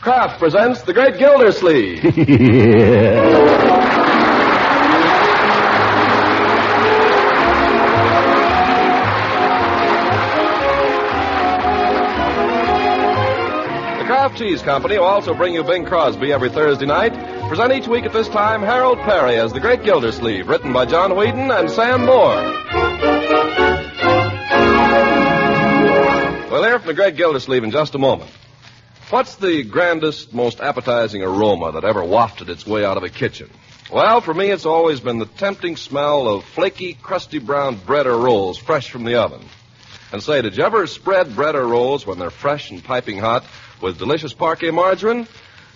Kraft presents The Great Gildersleeve. The Kraft Cheese Company will also bring you Bing Crosby every Thursday night. Present each week at this time Harold Peary as The Great Gildersleeve, written by John Whedon and Sam Moore. We'll hear from The Great Gildersleeve in just a moment. What's the grandest, most appetizing aroma that ever wafted its way out of a kitchen? Well, for me, it's always been the tempting smell of flaky, crusty brown bread or rolls fresh from the oven. And say, did you ever spread bread or rolls when they're fresh and piping hot with delicious parquet margarine?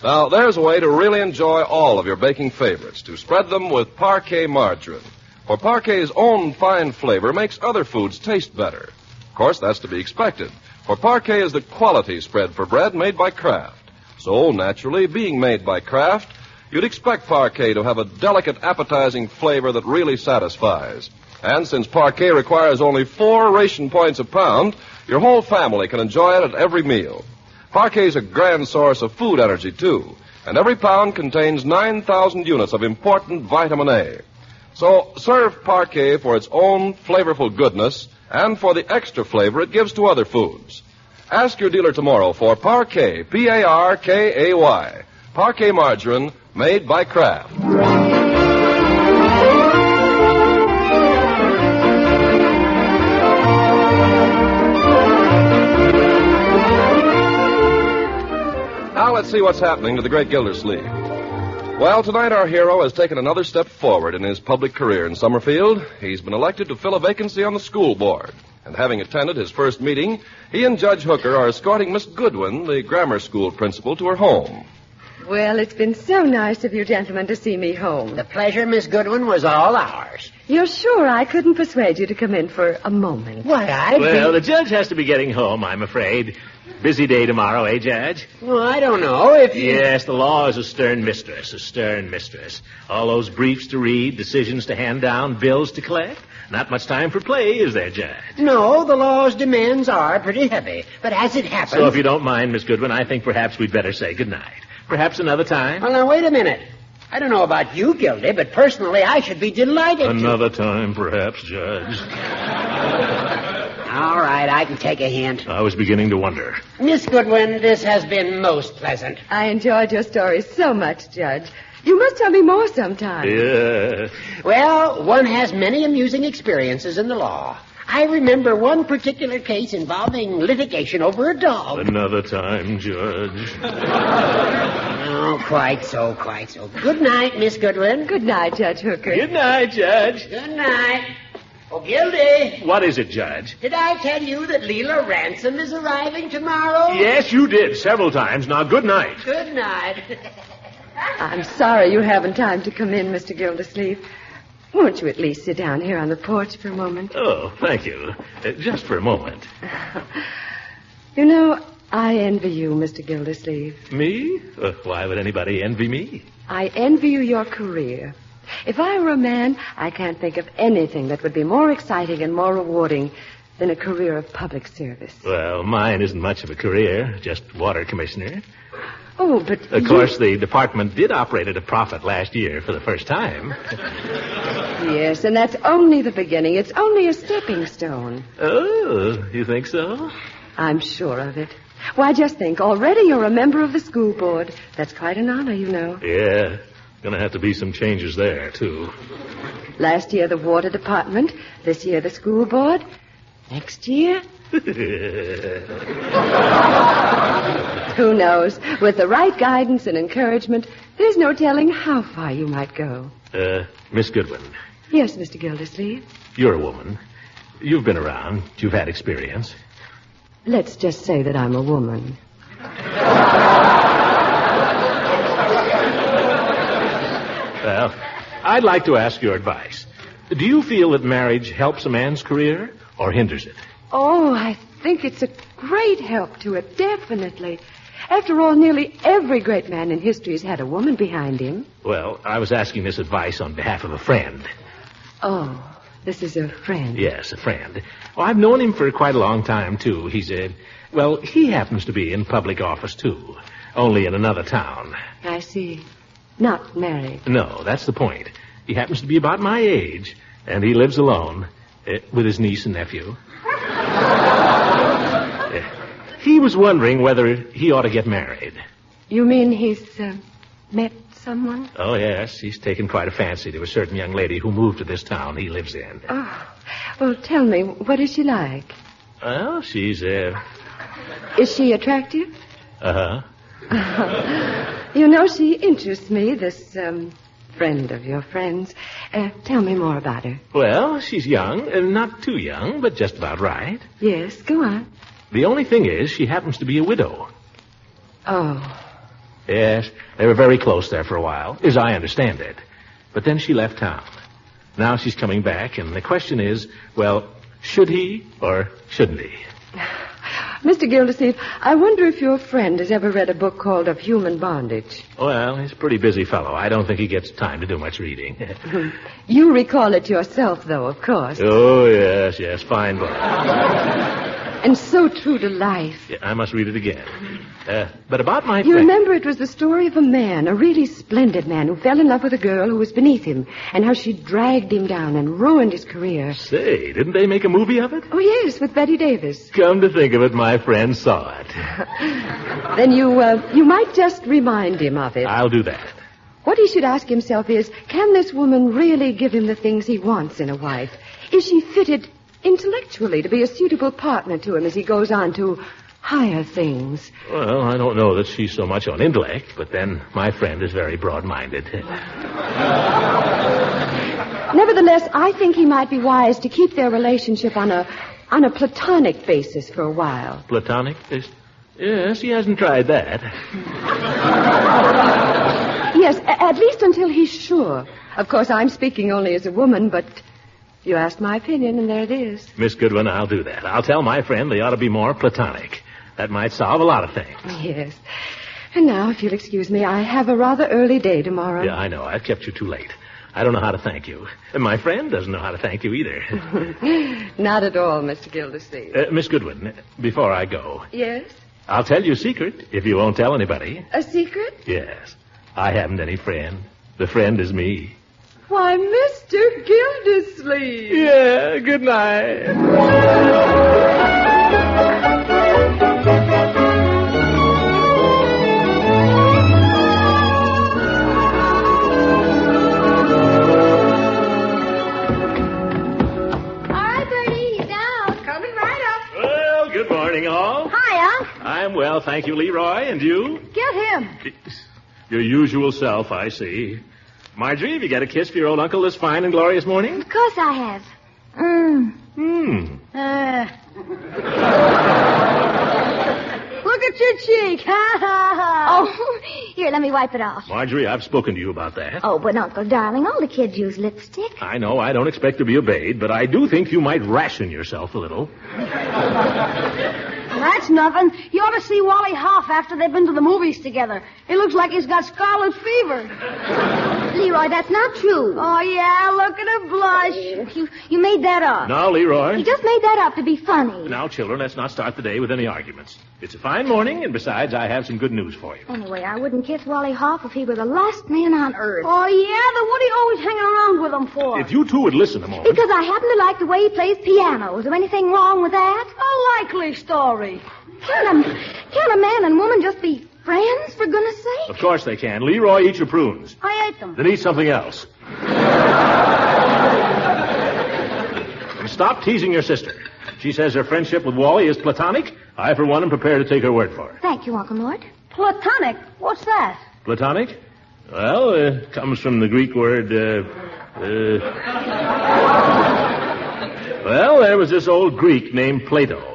Now, there's a way to really enjoy all of your baking favorites, to spread them with parquet margarine. For parquet's own fine flavor makes other foods taste better. Of course, that's to be expected. For parquet is the quality spread for bread made by Kraft. So, naturally, being made by Kraft, you'd expect parquet to have a delicate, appetizing flavor that really satisfies. And since parquet requires only 4 ration points a pound, your whole family can enjoy it at every meal. Parquet's a grand source of food energy, too, and every pound contains 9,000 units of important vitamin A. So, serve parquet for its own flavorful goodness and for the extra flavor it gives to other foods. Ask your dealer tomorrow for Parquet, P-A-R-K-A-Y, Parquet margarine made by Kraft. Now let's see what's happening to the Great Gildersleeve. Well, tonight our hero has taken another step forward in his public career in Summerfield. He's been elected to fill a vacancy on the school board. And having attended his first meeting, he and Judge Hooker are escorting Miss Goodwin, the grammar school principal, to her home. Well, it's been so nice of you gentlemen to see me home. The pleasure, Miss Goodwin, was all ours. You're sure I couldn't persuade you to come in for a moment? Why, the judge has to be getting home, I'm afraid. Busy day tomorrow, eh, Judge? Well, I don't know if you... Yes, the law is a stern mistress, a stern mistress. All those briefs to read, decisions to hand down, bills to collect. Not much time for play, is there, Judge? No, the law's demands are pretty heavy. But as it happens... So if you don't mind, Miss Goodwin, I think perhaps we'd better say goodnight. Perhaps another time? Well, now, wait a minute. I don't know about you, Gildy, but personally I should be delighted Another time, perhaps, Judge. All right, I can take a hint. I was beginning to wonder. Miss Goodwin, this has been most pleasant. I enjoyed your story so much, Judge. You must tell me more sometime. Yeah. Well, one has many amusing experiences in the law. I remember one particular case involving litigation over a dog. Another time, Judge. Oh, quite so. Good night, Miss Goodwin. Good night, Judge Hooker. Good night, Judge. Good night. Oh, Gildy. What is it, Judge? Did I tell you that Leila Ransom is arriving tomorrow? Yes, you did, several times. Now, good night. Good night. I'm sorry you haven't time to come in, Mr. Gildersleeve. Won't you at least sit down here on the porch for a moment? Oh, thank you. Just for a moment. You know, I envy you, Mr. Gildersleeve. Me? Why would anybody envy me? I envy you your career. If I were a man, I can't think of anything that would be more exciting and more rewarding than a career of public service. Well, mine isn't much of a career, just water commissioner. Oh, but Of course, the department did operate at a profit last year for the first time. Yes, and that's only the beginning. It's only a stepping stone. Oh, you think so? I'm sure of it. Why, just think, already you're a member of the school board. That's quite an honor, you know. Yeah, gonna have to be some changes there, too. Last year, the water department. This year, the school board. Next year... Who knows? With the right guidance and encouragement, there's no telling how far you might go. Miss Goodwin. Yes, Mr. Gildersleeve. You're a woman. You've been around. You've had experience. Let's just say that I'm a woman. Well, I'd like to ask your advice. Do you feel that marriage helps a man's career or hinders it? Oh, I think it's a great help to it, definitely. After all, nearly every great man in history has had a woman behind him. Well, I was asking this advice on behalf of a friend. Oh, this is a friend. Yes, a friend. Well, I've known him for quite a long time, too. He happens to be in public office, too. only in another town. I see. Not married. No, that's the point. He happens to be about my age, and he lives alone with his niece and nephew. He was wondering whether he ought to get married. You mean he's met someone? Oh, yes. He's taken quite a fancy to a certain young lady who moved to this town he lives in. Oh. Well, tell me, what is she like? Well, she's, Is she attractive? Uh-huh. You know, she interests me, this friend of your friend's. Tell me more about her. Well, she's young, and not too young, but just about right. Yes, go on. The only thing is, she happens to be a widow. Oh. Yes, they were very close there for a while, as I understand it. But then she left town. Now she's coming back, and the question is, well, should he or shouldn't he? Mr. Gildersleeve, I wonder if your friend has ever read a book called Of Human Bondage. Well, he's a pretty busy fellow. I don't think he gets time to do much reading. You recall it yourself, though, of course. Oh, yes, fine book. And so true to life. Yeah, I must read it again. But about my You friend... remember it was the story of a man, a really splendid man, who fell in love with a girl who was beneath him, and how she dragged him down and ruined his career. Say, didn't they make a movie of it? Oh, yes, with Betty Davis. Come to think of it, my friend saw it. Then you might just remind him of it. I'll do that. What he should ask himself is, can this woman really give him the things he wants in a wife? Is she fitted intellectually to be a suitable partner to him as he goes on to higher things? Well, I don't know that she's so much on intellect, but then my friend is very broad-minded. Nevertheless, I think he might be wise to keep their relationship on a platonic basis for a while. Platonic? Yes, he hasn't tried that. Yes, at least until he's sure. Of course, I'm speaking only as a woman, but you asked my opinion, and there it is. Miss Goodwin, I'll do that. I'll tell my friend they ought to be more platonic. That might solve a lot of things. Yes. And now, if you'll excuse me, I have a rather early day tomorrow. Yeah, I know. I've kept you too late. I don't know how to thank you. And my friend doesn't know how to thank you either. Not at all, Mr. Gildersleeve. Miss Goodwin, before I go... Yes? I'll tell you a secret if you won't tell anybody. A secret? Yes. I haven't any friend. The friend is me. Why, Mr. Gildersleeve. Yeah, good night. Good morning, all. Hi, Unc. I'm well, thank you, Leroy. And you? Get him. Your usual self, I see. Marjorie, have you got a kiss for your old uncle this fine and glorious morning? Of course I have. Look at your cheek. Ha, ha, ha. Oh, here, let me wipe it off. Marjorie, I've spoken to you about that. Oh, but Uncle Darling, all the kids use lipstick. I know, I don't expect to be obeyed, but I do think you might ration yourself a little. That's nothing. You ought to see Wally Hoff after they've been to the movies together. It looks like he's got scarlet fever. Leroy, that's not true. Oh, yeah, look at her blush. You made that up. Now, Leroy. You just made that up to be funny. Now, children, let's not start the day with any arguments. It's a fine morning, and besides, I have some good news for you. Anyway, I wouldn't kiss Wally Hoff if he were the last man on earth. Oh, yeah? Then what are you always hanging around with him for? If you two would listen a moment. Because I happen to like the way he plays piano. Is there anything wrong with that? A likely story. Can't a man and woman just be friends, for goodness sake? Of course they can. Leroy, eat your prunes. I ate them. Then eat something else. And stop teasing your sister. She says her friendship with Wally is platonic. I, for one, am prepared to take her word for it. Thank you, Uncle Mort. Platonic? What's that? Platonic? Well, it comes from the Greek word, Well, there was this old Greek named Plato.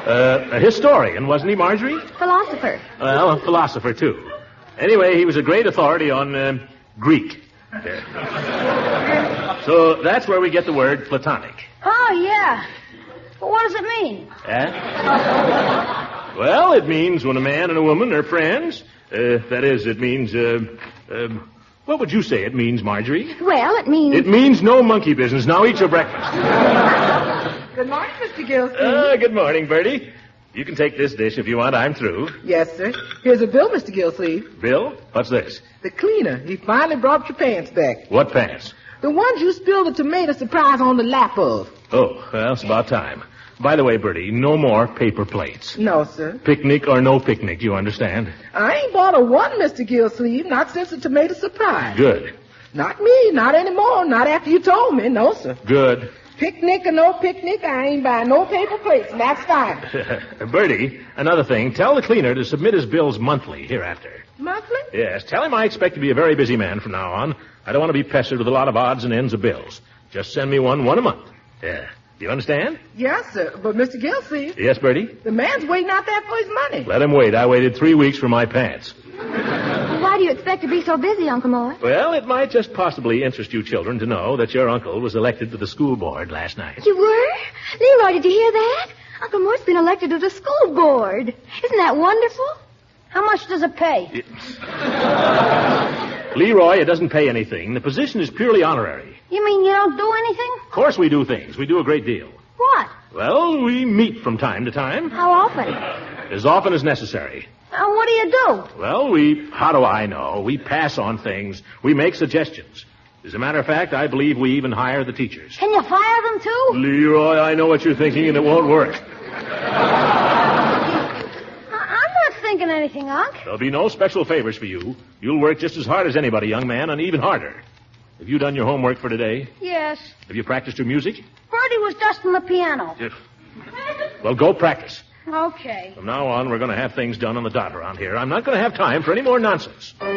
A historian, wasn't he, Marjorie? Philosopher. Well, a philosopher, too. Anyway, he was a great authority on Greek. So that's where we get the word platonic. Oh, yeah. But what does it mean? Well, it means when a man and a woman are friends. That is, it means, what would you say it means, Marjorie? Well, it means... It means no monkey business. Now eat your breakfast. Good morning, Mr. Gildersleeve. Good morning, Bertie. You can take this dish if you want. I'm through. Yes, sir. Here's a bill, Mr. Gildersleeve. Bill? What's this? The cleaner. He finally brought your pants back. What pants? The ones you spilled the tomato surprise on the lap of. Oh, well, it's about time. By the way, Bertie, no more paper plates. No, sir. Picnic or no picnic, you understand? I ain't bought a one, Mr. Gildersleeve, not since the tomato surprise. Good. Not me, not anymore, not after you told me, no, sir. Good. Picnic or no picnic, I ain't buying no paper plates, and that's fine. Bertie, another thing, tell the cleaner to submit his bills monthly hereafter. Monthly? Yes, tell him I expect to be a very busy man from now on. I don't want to be pestered with a lot of odds and ends of bills. Just send me one a month. Yeah. Do you understand? Yes, sir. But, Mr. Gildersleeve... Yes, Bertie? The man's waiting out there for his money. Let him wait. I waited 3 weeks for my pants. Why do you expect to be so busy, Uncle Mort? Well, it might just possibly interest you children to know that your uncle was elected to the school board last night. You were? Leroy, did you hear that? Uncle Mort's been elected to the school board. Isn't that wonderful? How much does it pay? Leroy, it doesn't pay anything. The position is purely honorary. You mean you don't do anything? Of course we do things. We do a great deal. What? Well, we meet from time to time. How often? As often as necessary. What do you do? Well, how do I know? We pass on things. We make suggestions. As a matter of fact, I believe we even hire the teachers. Can you fire them, too? Leroy, I know what you're thinking, and it won't work. I'm not thinking anything, Unc. There'll be no special favors for you. You'll work just as hard as anybody, young man, and even harder. Have you done your homework for today? Yes. Have you practiced your music? Bertie was dusting the piano. Well, go practice. Okay. From now on, we're going to have things done on the dot around here. I'm not going to have time for any more nonsense. If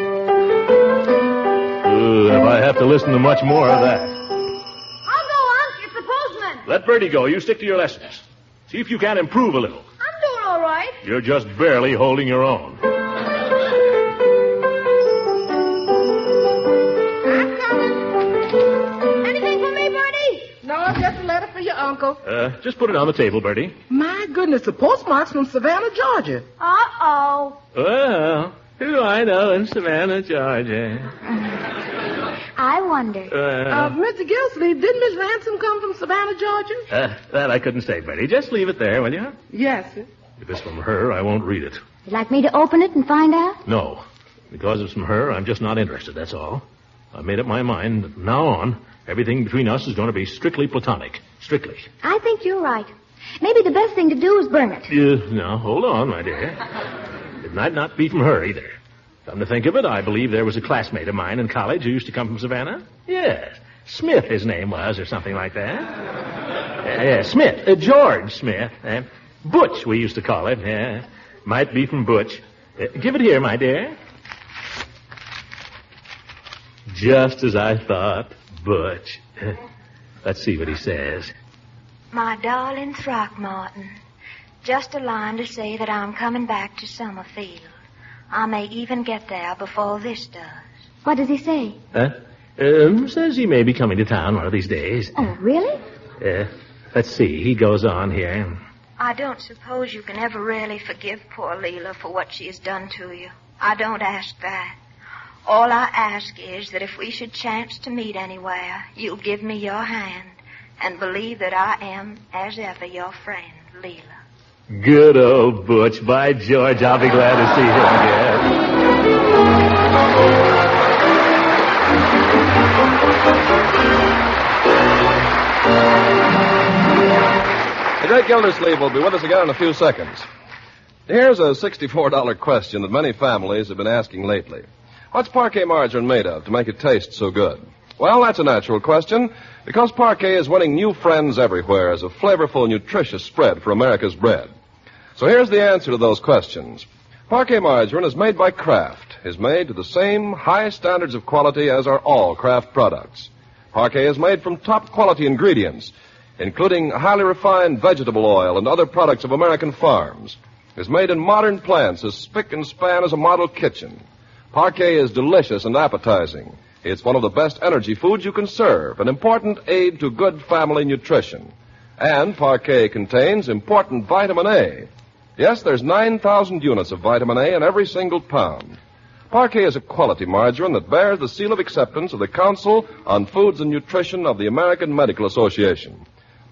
I have to listen to much more of that. I'll go, Unc. It's the postman. Let Bertie go. You stick to your lessons. See if you can't improve a little. I'm doing all right. You're just barely holding your own. I'm coming. Anything for me, Bertie? No, just a letter for your uncle. Just put it on the table, Bertie. My goodness, the postmark's from Savannah, Georgia. Uh-oh. Well, who do I know in Savannah, Georgia? I wonder. Mr. Gildersleeve, didn't Miss Ransom come from Savannah, Georgia? That I couldn't say, Bertie. Just leave it there, will you? Yes, sir. If it's from her, I won't read it. You'd like me to open it and find out? No. Because it's from her, I'm just not interested, that's all. I've made up my mind that from now on, everything between us is going to be strictly platonic. Strictly. I think you're right. Maybe the best thing to do is burn it. No, hold on, my dear. It might not be from her, either. Come to think of it, I believe there was a classmate of mine in college who used to come from Savannah. Yes. Smith, his name was, or something like that. Yeah, Smith. George Smith. Butch, we used to call it. Yeah. Might be from Butch. Give it here, my dear. Just as I thought, Butch. Let's see what he says. My darling Throckmorton, just a line to say that I'm coming back to Summerfield. I may even get there before this does. What does he say? Says he may be coming to town one of these days. Oh, really? Let's see. He goes on here. I don't suppose you can ever really forgive poor Leila for what she has done to you. I don't ask that. All I ask is that if we should chance to meet anywhere, you'll give me your hand and believe that I am, as ever, your friend, Leila. Good old Butch. By George, I'll be glad to see him again. The Great Gildersleeve will be with us again in a few seconds. Here's a $64 question that many families have been asking lately. What's parquet margarine made of to make it taste so good? Well, that's a natural question, because parquet is winning new friends everywhere as a flavorful, nutritious spread for America's bread. So here's the answer to those questions. Parquet margarine is made by Kraft, is made to the same high standards of quality as are all Kraft products. Parquet is made from top quality ingredients, including highly refined vegetable oil and other products of American farms. Is made in modern plants as spick and span as a model kitchen. Parquet is delicious and appetizing. It's one of the best energy foods you can serve, an important aid to good family nutrition. And Parquet contains important vitamin A. Yes, there's 9,000 units of vitamin A in every single pound. Parquet is a quality margarine that bears the seal of acceptance of the Council on Foods and Nutrition of the American Medical Association.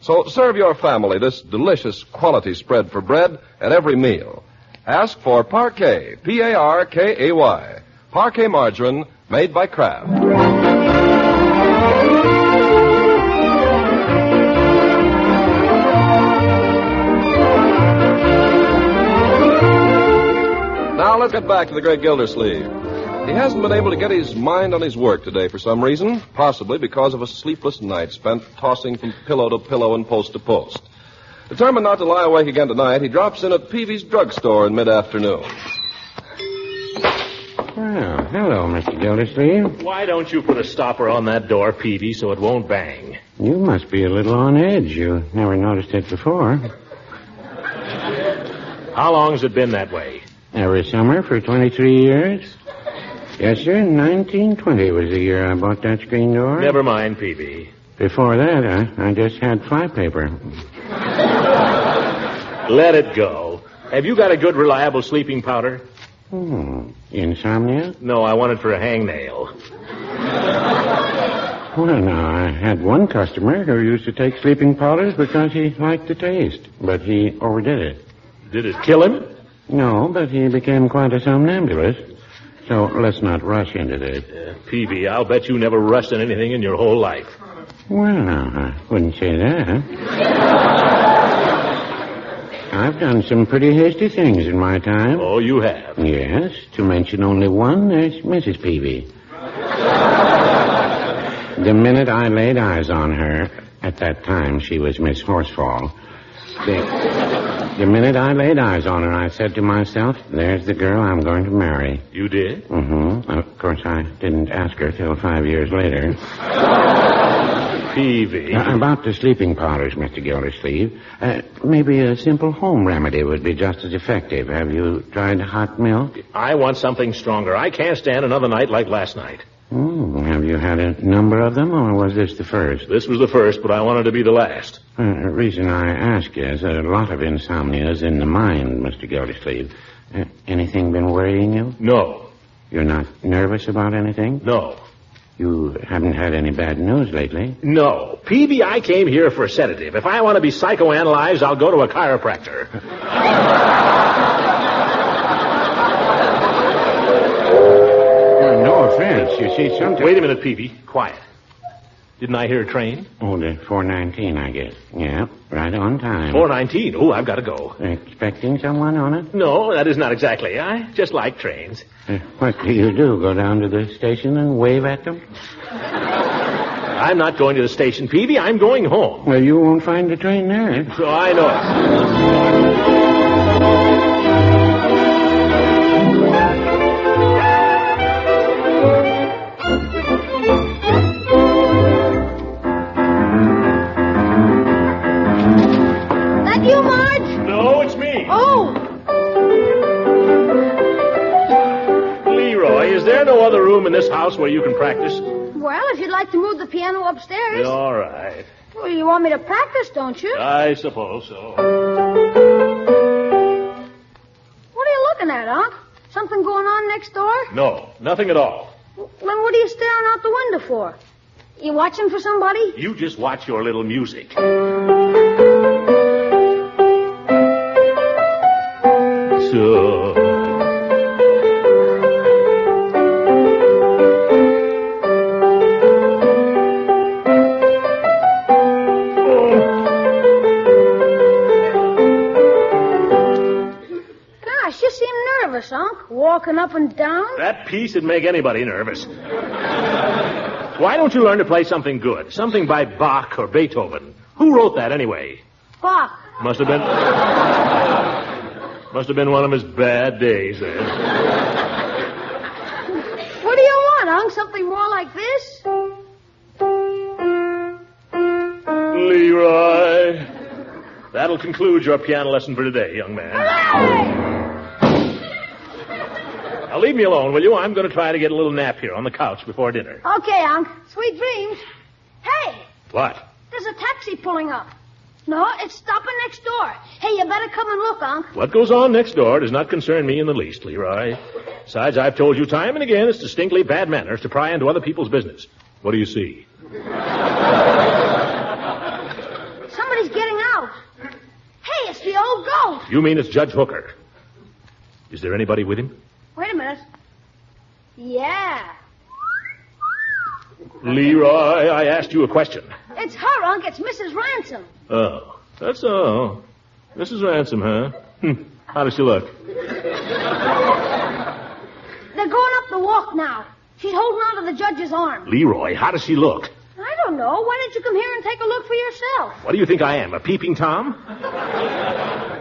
So serve your family this delicious quality spread for bread at every meal. Ask for Parquet, P-A-R-K-A-Y. Parquet margarine made by Kraft. Now let's get back to the Great Gildersleeve. He hasn't been able to get his mind on his work today for some reason, possibly because of a sleepless night spent tossing from pillow to pillow and post to post. Determined not to lie awake again tonight, he drops in at Peavy's drugstore in mid-afternoon. Well, hello, Mr. Gildersleeve. Why don't you put a stopper on that door, Peavy, so it won't bang? You must be a little on edge. You never noticed it before. How long's it been that way? Every summer for 23 years. Yes, sir. 1920 was the year I bought that screen door. Never mind, Peavy. Before that, I just had flypaper. Let it go. Have you got a good, reliable sleeping powder? Insomnia? No, I want it for a hangnail. Well, now, I had one customer who used to take sleeping powders because he liked the taste, but he overdid it. Did it kill him? No, but he became quite a somnambulist. So let's not rush into this. Peavy, I'll bet you never rushed in anything in your whole life. Well, now, I wouldn't say that. I've done some pretty hasty things in my time. Oh, you have? Yes, to mention only one, there's Mrs. Peavy. The minute I laid eyes on her, at that time she was Miss Horsefall, the minute I laid eyes on her, I said to myself, there's the girl I'm going to marry. You did? Mm-hmm. Of course, I didn't ask her till 5 years later. Peavy. About the sleeping powders, Mr. Gildersleeve, maybe a simple home remedy would be just as effective. Have you tried hot milk? I want something stronger. I can't stand another night like last night. Have you had a number of them, or was this the first? This was the first, but I wanted to be the last. The reason I ask is a lot of insomnia is in the mind, Mr. Gildersleeve. Anything been worrying you? No. You're not nervous about anything? No. You haven't had any bad news lately? No. Peavy, I came here for a sedative. If I want to be psychoanalyzed, I'll go to a chiropractor. No offense. You see, sometimes... Wait a minute, Peavy. Quiet. Didn't I hear a train? Oh, the 419, I guess. Yeah, right on time. 419? Oh, I've got to go. Expecting someone on it? No, that is not exactly. I just like trains. What do you do? Go down to the station and wave at them? I'm not going to the station, Peavy. I'm going home. Well, you won't find the train there. So I know it. That you, Marge? No, it's me. Oh! Leroy, is there no other room in this house where you can practice? Well, if you'd like to move the piano upstairs. All right. Well, you want me to practice, don't you? I suppose so. What are you looking at, Unc? Something going on next door? No, nothing at all. Then what are you staring out the window for? You watching for somebody? You just watch your little music. So... Gosh, you seem nervous, Unc. Walking up and down. That piece would make anybody nervous. Why don't you learn to play something good? Something by Bach or Beethoven. Who wrote that anyway? Bach. Must have been one of his bad days then. What do you want, Unc? Something more like this? Leroy. That'll conclude your piano lesson for today, young man. Now leave me alone, will you? I'm going to try to get a little nap here on the couch before dinner. Okay, Unc. Sweet dreams. Hey, What? there's a taxi pulling up. No, it's stopping next door. Hey, you better come and look, Unc. What goes on next door does not concern me in the least, Leroy. Besides, I've told you time and again it's distinctly bad manners to pry into other people's business. What do you see? Somebody Oh! You mean it's Judge Hooker. Is there anybody with him? Wait a minute. Yeah. Leroy, I asked you a question. It's her, Unc. It's Mrs. Ransom. Oh, that's all. Mrs. Ransom, huh? How does she look? They're going up the walk now. She's holding on to the judge's arm. Leroy, how does she look? I don't know. Why don't you come here and take a look for yourself? What do you think I am, a peeping Tom?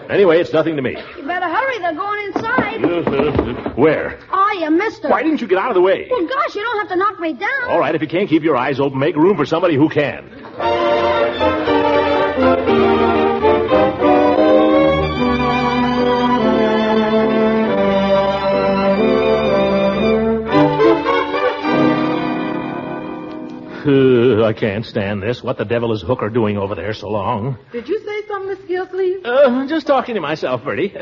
Anyway, it's nothing to me. You better hurry. They're going inside. Where? Oh, you missed her. Why didn't you get out of the way? Well, gosh, you don't have to knock me down. All right, if you can't keep your eyes open, make room for somebody who can. I can't stand this. What the devil is Hooker doing over there so long? Did you say something, Mr. Gildersleeve? Just talking to myself, Bertie.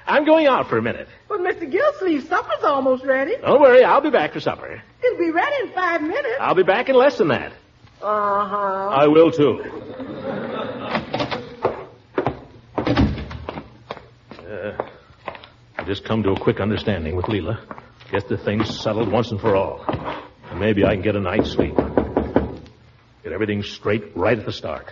I'm going out for a minute. But, Mr. Gildersleeve, supper's almost ready. Don't worry, I'll be back for supper. It'll be ready in 5 minutes. I'll be back in less than that. Uh-huh. I will, too. I just come to a quick understanding with Leila. Get the things settled once and for all. And maybe I can get a night's sleep. Get everything straight right at the start.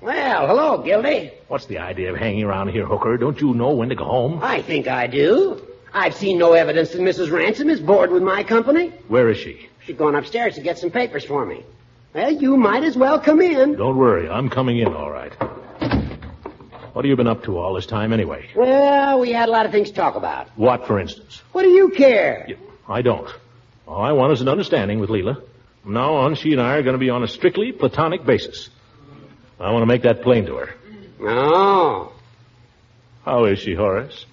Well, hello, Gildy. What's the idea of hanging around here, Hooker? Don't you know when to go home? I think I do. I've seen no evidence that Mrs. Ransom is bored with my company. Where is she? She's gone upstairs to get some papers for me. Well, you might as well come in. Don't worry, I'm coming in all right. What have you been up to all this time anyway? Well, we had a lot of things to talk about. What, for instance? What do you care? I don't. All I want is an understanding with Leila. From now on, she and I are going to be on a strictly platonic basis. I want to make that plain to her. Oh. How is she, Horace?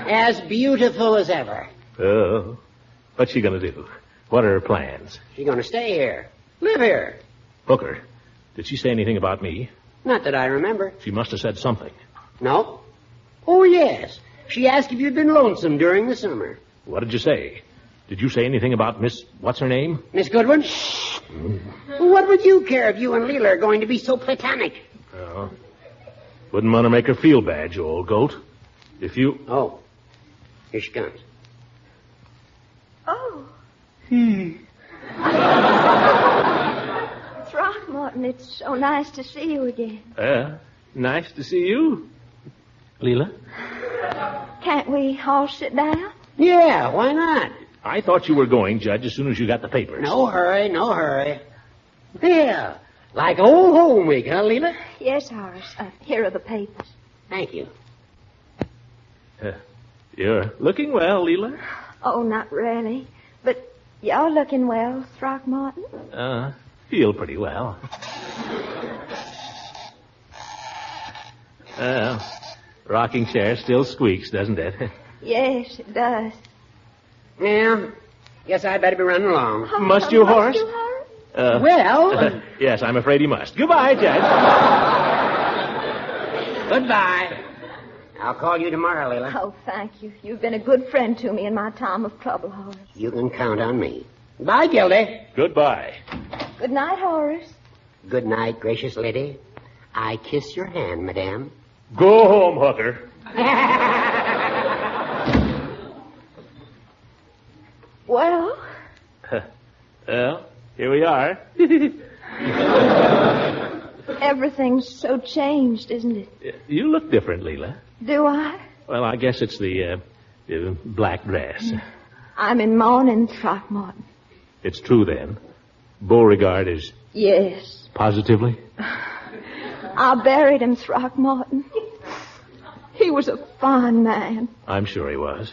As beautiful as ever. Oh. What's she going to do? What are her plans? She's going to stay here. Live here. Hooker, did she say anything about me? Not that I remember. She must have said something. No? Oh, yes. She asked if you'd been lonesome during the summer. What did you say? Did you say anything about Miss... What's her name? Miss Goodwin? What would you care if you and Leila are going to be so platonic? Oh. Wouldn't want to make her feel bad, you old goat. If you... Oh. Here she comes. Oh. Throckmorton, it's so nice to see you again. Nice to see you. Leila? Can't we all sit down? Yeah, why not? I thought you were going, Judge, as soon as you got the papers. No hurry, no hurry. Yeah, like old home week, huh, Leila? Yes, Horace. Here are the papers. Thank you. You're looking well, Leila. Oh, not really. But you're looking well, Throckmorton. Feel pretty well. Rocking chair still squeaks, doesn't it? Yes, it does. Yeah, guess I'd better be running along. Oh, Must you, Horace? You, Horace? Well... Yes, I'm afraid he must. Goodbye, Judge. Goodbye. I'll call you tomorrow, Leila. Oh, thank you. You've been a good friend to me in my time of trouble, Horace. You can count on me. Bye, Gildy. Goodbye. Good night, Horace. Good night, gracious lady. I kiss your hand, madame. Go home, Hooker. Well? Well, here we are. Everything's so changed, isn't it? You look different, Leila. Do I? Well, I guess it's the black dress. I'm in mourning, Throckmorton. It's true, then. Beauregard is... Yes. Positively? I buried him, Throckmorton. He was a fine man. I'm sure he was.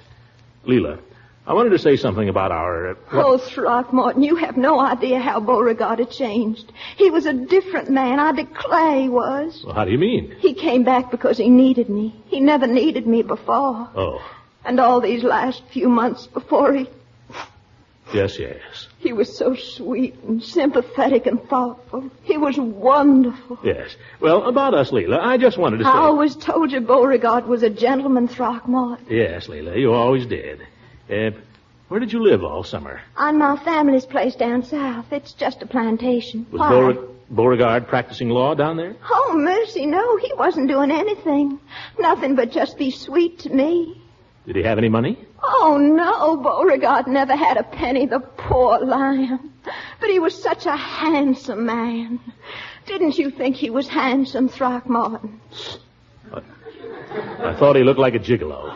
Leila, I wanted to say something about our... Oh, Throckmorton, you have no idea how Beauregard had changed. He was a different man, I declare he was. Well, how do you mean? He came back because he needed me. He never needed me before. Oh. And all these last few months before he... Yes. He was so sweet and sympathetic and thoughtful. He was wonderful. Yes. Well, about us, Leila, I just wanted to say... I always told you Beauregard was a gentleman, Throckmorton. Yes, Leila, you always did. Where did you live all summer? On my family's place down south. It's just a plantation. Was Why? Beauregard practicing law down there? Oh, mercy, no. He wasn't doing anything. Nothing but just be sweet to me. Did he have any money? Oh, no. Beauregard never had a penny, the poor lion. But he was such a handsome man. Didn't you think he was handsome, Throckmorton? I thought he looked like a gigolo.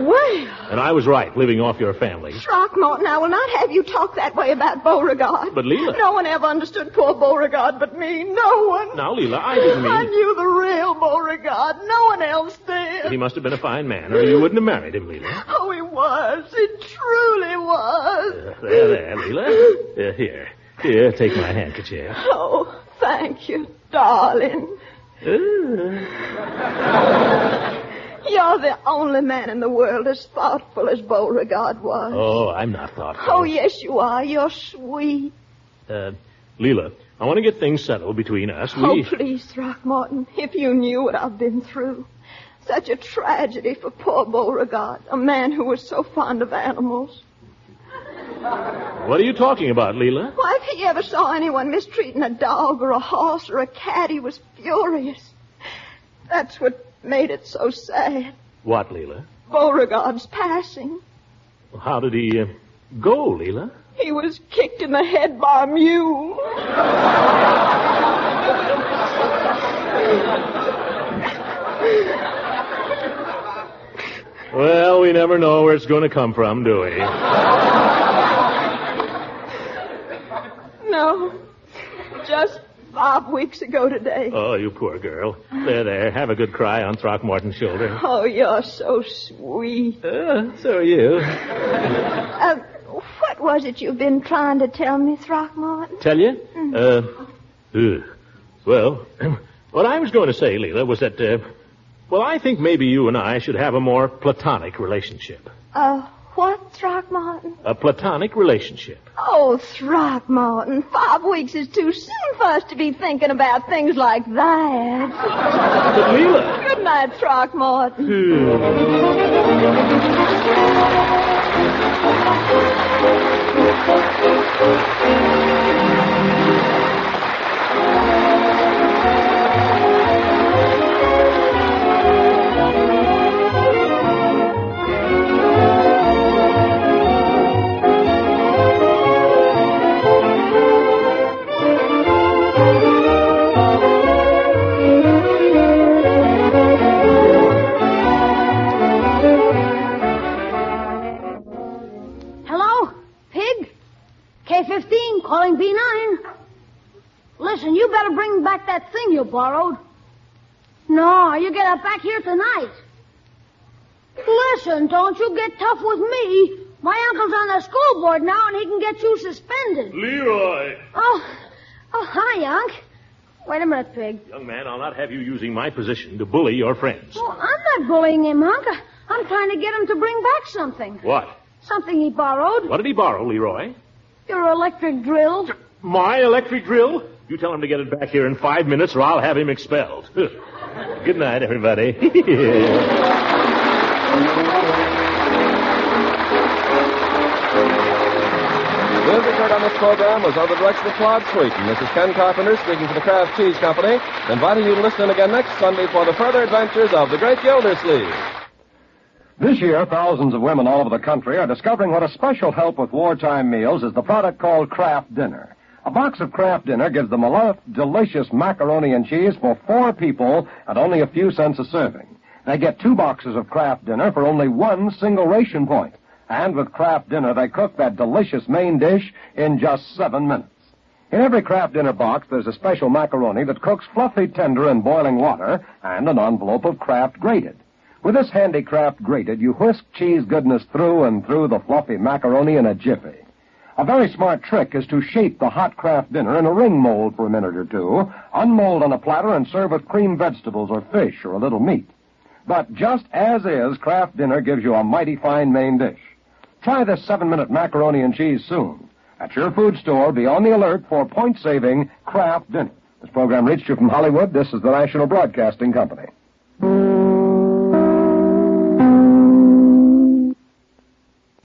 Well... And I was right, living off your family. Throckmorton, I will not have you talk that way about Beauregard. But, Leila... No one ever understood poor Beauregard but me. No one. Now, Leila, I didn't mean... I knew the real Beauregard. No one else did. He must have been a fine man, or you wouldn't have married him, Leila. Oh, he was. He truly was. There, Leila. Here, take my handkerchief. Oh, thank you, darling. You're the only man in the world as thoughtful as Beauregard was. Oh, I'm not thoughtful. Oh, yes, you are. You're sweet. Leila, I want to get things settled between us. Oh, please, Throckmorton, if you knew what I've been through. Such a tragedy for poor Beauregard, a man who was so fond of animals. What are you talking about, Leila? Why, if he ever saw anyone mistreating a dog or a horse or a cat, he was furious. That's what made it so sad. What, Leila? Beauregard's passing. Well, how did he go, Leila? He was kicked in the head by a mule. Well, we never know where it's going to come from, do we? No. Just 5 weeks ago today. Oh, you poor girl. There. Have a good cry on Throckmorton's shoulder. Oh, you're so sweet. So are you. What was it you've been trying to tell me, Throckmorton? Tell you? Well, what I was going to say, Leila, was that, I think maybe you and I should have a more platonic relationship. What, Throckmorton? A platonic relationship. Oh, Throckmorton, 5 weeks is too soon for us to be thinking about things like that. But, Leila... Good night, Throckmorton. K-15, calling B9. Listen, you better bring back that thing you borrowed. No, you get it back here tonight. Listen, don't you get tough with me. My uncle's on the school board now, and he can get you suspended. Leroy! Oh, hi, Unc. Wait a minute, Pig. Young man, I'll not have you using my position to bully your friends. Well, I'm not bullying him, Unc. I'm trying to get him to bring back something. What? Something he borrowed. What did he borrow, Leroy? Your electric drill. My electric drill? You tell him to get it back here in 5 minutes, or I'll have him expelled. Good night, everybody. Music heard on this program was under the direction of Claude Sweeten. This is Ken Carpenter speaking for the Kraft Cheese Company, inviting you to listen in again next Sunday for the further adventures of the Great Gildersleeve. This year, thousands of women all over the country are discovering what a special help with wartime meals is the product called Kraft Dinner. A box of Kraft Dinner gives them a delicious macaroni and cheese for 4 people at only a few cents a serving. They get 2 boxes of Kraft Dinner for only 1 single ration point. And with Kraft Dinner, they cook that delicious main dish in just 7 minutes. In every Kraft Dinner box, there's a special macaroni that cooks fluffy tender in boiling water and an envelope of Kraft grated. With this handy Kraft grated, you whisk cheese goodness through and through the fluffy macaroni in a jiffy. A very smart trick is to shape the hot Kraft Dinner in a ring mold for a minute or two, unmold on a platter, and serve with creamed vegetables or fish or a little meat. But just as is, Kraft Dinner gives you a mighty fine main dish. Try this 7-minute macaroni and cheese soon. At your food store, be on the alert for point-saving Kraft Dinner. This program reached you from Hollywood. This is the National Broadcasting Company.